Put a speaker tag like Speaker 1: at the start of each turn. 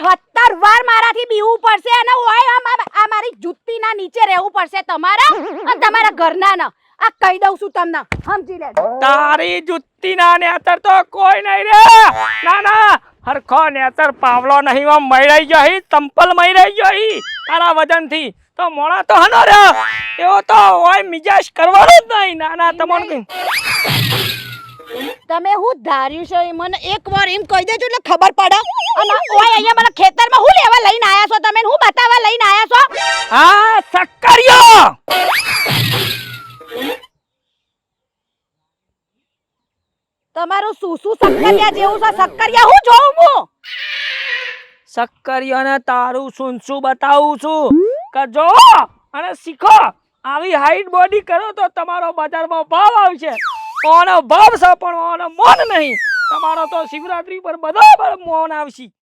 Speaker 1: 70 વાર મારાથી બીવું પડશે અને ઓય આ મારી જુત્તીના નીચે રહેવું પડશે તમારા અને તમારા ઘરના ન આ કહી દઉં છું તમને સમજી લેજો
Speaker 2: તારી જુત્તીના નેતર તો કોઈ નહીં રે ના ના હરખો નેતર પાવલો નહીં આમ મૈરાઈ જઈ ચંપલ મૈરાઈ જઈ તારા વજનથી તો મોણા તો હનો રે એવો તો ઓય મિજાજ કરવાનો જ નહીં ના ના તમને
Speaker 1: તમે હું ધાર્યું છે એ મને એકવાર એમ કહી દેજો એટલે ખબર પડે અને ઓય અહીંયા મને ખેતરમાં હું લેવા લઈને આયા છો તમે હું બતાવવા લઈને આયા છો
Speaker 2: હા સક્કરિયો
Speaker 1: તમારું સુસુ સક્કરિયા જેવું છે સક્કરિયા હું જોઉં હું
Speaker 2: સક્કરિયાને તારું સુનસું બતાવું છું કે જો અને શીખો આવી હાઈટ બોડી કરો તો તમારો બજારમાં ભાવ આવશે ઓનો ભાવ છે પણ ઓનો મોન નહીં તમારો તો શિવરાત્રી પર બરાબર મોન આવશે